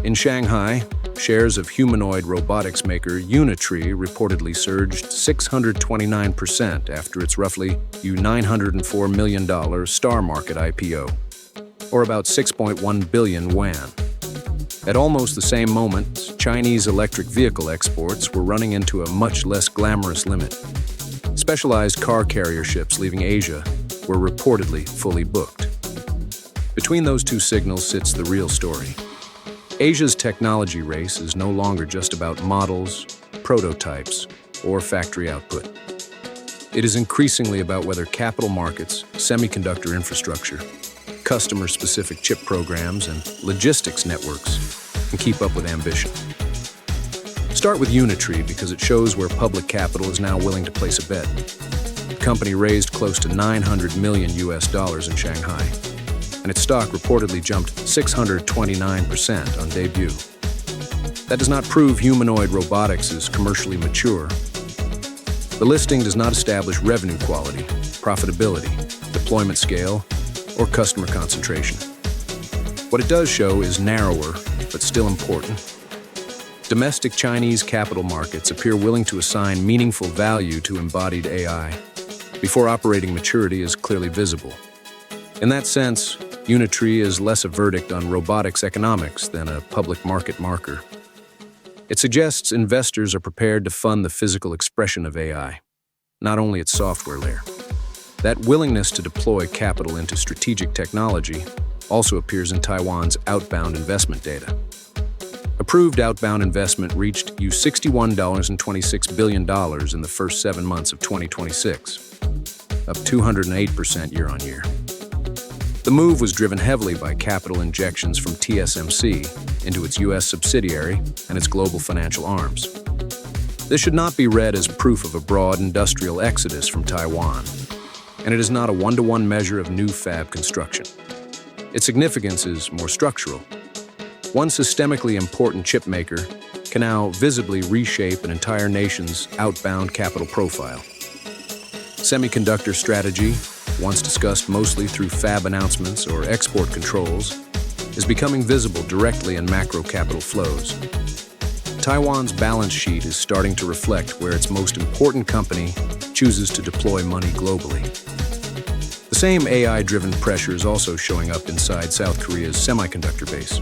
In Shanghai, shares of humanoid robotics maker Unitree reportedly surged 629% after its roughly $904 million Star Market IPO, or about 6.1 billion yuan. At almost the same moment, Chinese electric vehicle exports were running into a much less glamorous limit. Specialized car carrier ships leaving Asia were reportedly fully booked. Between those two signals sits the real story. Asia's technology race is no longer just about models, prototypes, or factory output. It is increasingly about whether capital markets, semiconductor infrastructure, customer-specific chip programs, and logistics networks can keep up with ambition. Start with Unitree because it shows where public capital is now willing to place a bet. The company raised close to $900 million in Shanghai, and its stock reportedly jumped 629% on debut. That does not prove humanoid robotics is commercially mature. The listing does not establish revenue quality, profitability, deployment scale, or customer concentration. What it does show is narrower, but still important. Domestic Chinese capital markets appear willing to assign meaningful value to embodied AI before operating maturity is clearly visible. In that sense, Unitree is less a verdict on robotics economics than a public market marker. It suggests investors are prepared to fund the physical expression of AI, not only its software layer. That willingness to deploy capital into strategic technology also appears in Taiwan's outbound investment data. Approved outbound investment reached $61.26 billion in the first 7 months of 2026, up 208% year-on-year. The move was driven heavily by capital injections from TSMC into its U.S. subsidiary and its global financial arms. This should not be read as proof of a broad industrial exodus from Taiwan, and it is not a one-to-one measure of new fab construction. Its significance is more structural. One systemically important chip maker can now visibly reshape an entire nation's outbound capital profile. Semiconductor strategy, once discussed mostly through fab announcements or export controls, is becoming visible directly in macro capital flows. Taiwan's balance sheet is starting to reflect where its most important company chooses to deploy money globally. The same AI-driven pressure is also showing up inside South Korea's semiconductor base.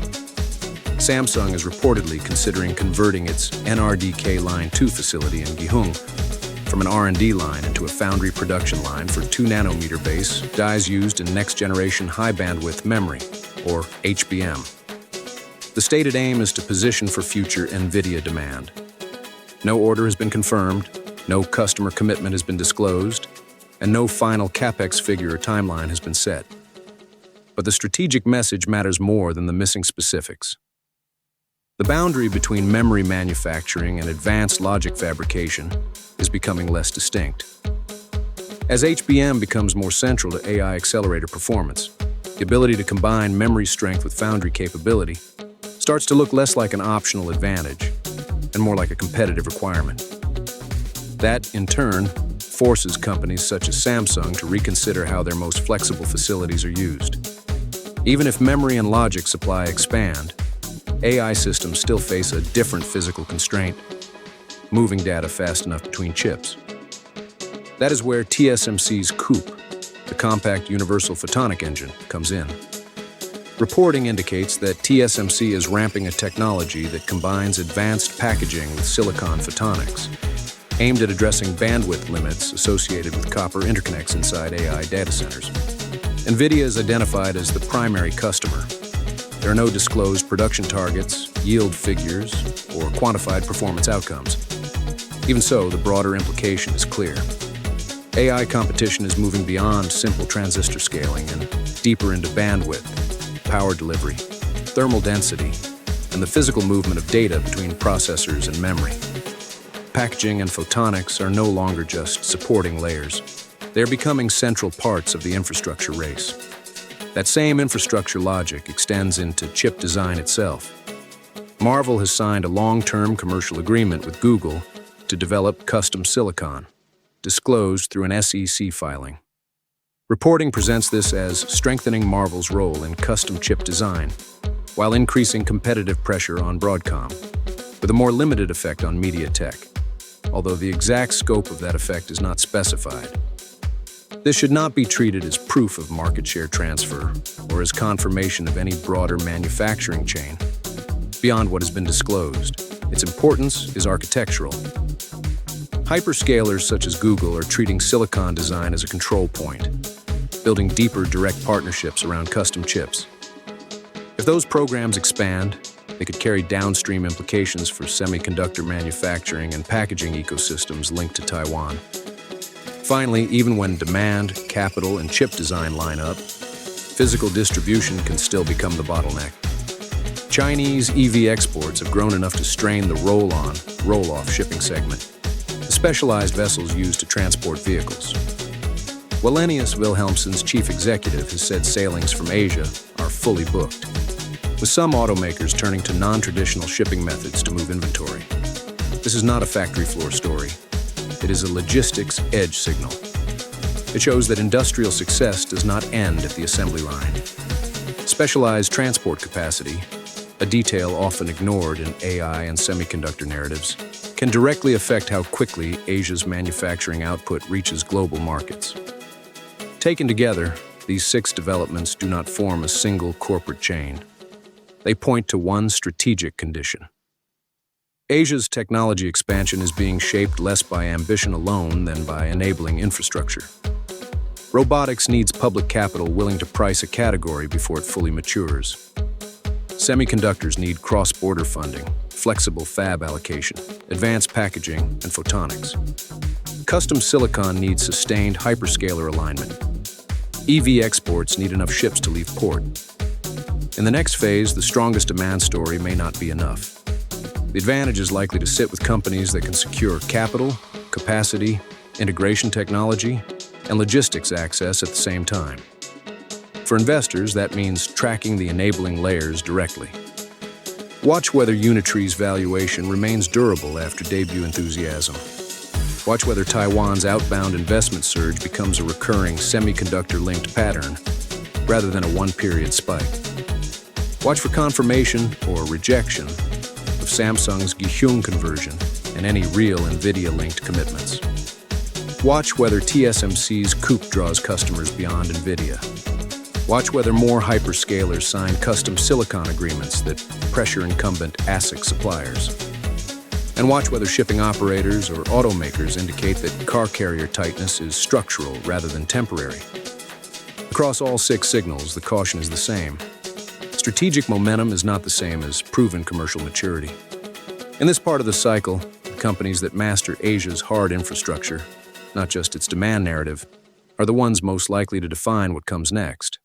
Samsung is reportedly considering converting its NRDK Line 2 facility in Giheung from an R&D line into a foundry production line for 2nm base dies used in next-generation high-bandwidth memory, or HBM. The stated aim is to position for future NVIDIA demand. No order has been confirmed, no customer commitment has been disclosed, and no final CapEx figure or timeline has been set. But the strategic message matters more than the missing specifics. The boundary between memory manufacturing and advanced logic fabrication is becoming less distinct. As HBM becomes more central to AI accelerator performance, the ability to combine memory strength with foundry capability starts to look less like an optional advantage and more like a competitive requirement. That, in turn, forces companies such as Samsung to reconsider how their most flexible facilities are used. Even if memory and logic supply expand, AI systems still face a different physical constraint: moving data fast enough between chips. That is where TSMC's COUPE, the compact universal photonic engine, comes in. Reporting indicates that TSMC is ramping a technology that combines advanced packaging with silicon photonics, aimed at addressing bandwidth limits associated with copper interconnects inside AI data centers. NVIDIA is identified as the primary customer. There are no disclosed production targets, yield figures, or quantified performance outcomes. Even so, the broader implication is clear. AI competition is moving beyond simple transistor scaling and deeper into bandwidth, power delivery, thermal density, and the physical movement of data between processors and memory. Packaging and photonics are no longer just supporting layers. They're becoming central parts of the infrastructure race. That same infrastructure logic extends into chip design itself. Marvell has signed a long-term commercial agreement with Google to develop custom silicon, disclosed through an SEC filing. Reporting presents this as strengthening Marvell's role in custom chip design, while increasing competitive pressure on Broadcom, with a more limited effect on MediaTek, although the exact scope of that effect is not specified. This should not be treated as proof of market share transfer or as confirmation of any broader manufacturing chain beyond what has been disclosed. Its importance is architectural. Hyperscalers such as Google are treating silicon design as a control point, building deeper direct partnerships around custom chips. If those programs expand, they could carry downstream implications for semiconductor manufacturing and packaging ecosystems linked to Taiwan. Finally, even when demand, capital, and chip design line up, physical distribution can still become the bottleneck. Chinese EV exports have grown enough to strain the roll-on, roll-off shipping segment, the specialized vessels used to transport vehicles. Wallenius Wilhelmsen's chief executive has said sailings from Asia are fully booked, with some automakers turning to non-traditional shipping methods to move inventory. This is not a factory floor story. It is a logistics edge signal. It shows that industrial success does not end at the assembly line. Specialized transport capacity, a detail often ignored in AI and semiconductor narratives, can directly affect how quickly Asia's manufacturing output reaches global markets. Taken together, these 6 developments do not form a single corporate chain. They point to one strategic condition. Asia's technology expansion is being shaped less by ambition alone than by enabling infrastructure. Robotics needs public capital willing to price a category before it fully matures. Semiconductors need cross-border funding, flexible fab allocation, advanced packaging, and photonics. Custom silicon needs sustained hyperscaler alignment. EV exports need enough ships to leave port. In the next phase, the strongest demand story may not be enough. The advantage is likely to sit with companies that can secure capital, capacity, integration technology, and logistics access at the same time. For investors, that means tracking the enabling layers directly. Watch whether Unitree's valuation remains durable after debut enthusiasm. Watch whether Taiwan's outbound investment surge becomes a recurring semiconductor-linked pattern rather than a one-period spike. Watch for confirmation or rejection of Samsung's Giheung conversion and any real NVIDIA-linked commitments. Watch whether TSMC's COUPE draws customers beyond NVIDIA. Watch whether more hyperscalers sign custom silicon agreements that pressure incumbent ASIC suppliers. And watch whether shipping operators or automakers indicate that car carrier tightness is structural rather than temporary. Across all 6 signals, the caution is the same. Strategic momentum is not the same as proven commercial maturity. In this part of the cycle, the companies that master Asia's hard infrastructure, not just its demand narrative, are the ones most likely to define what comes next.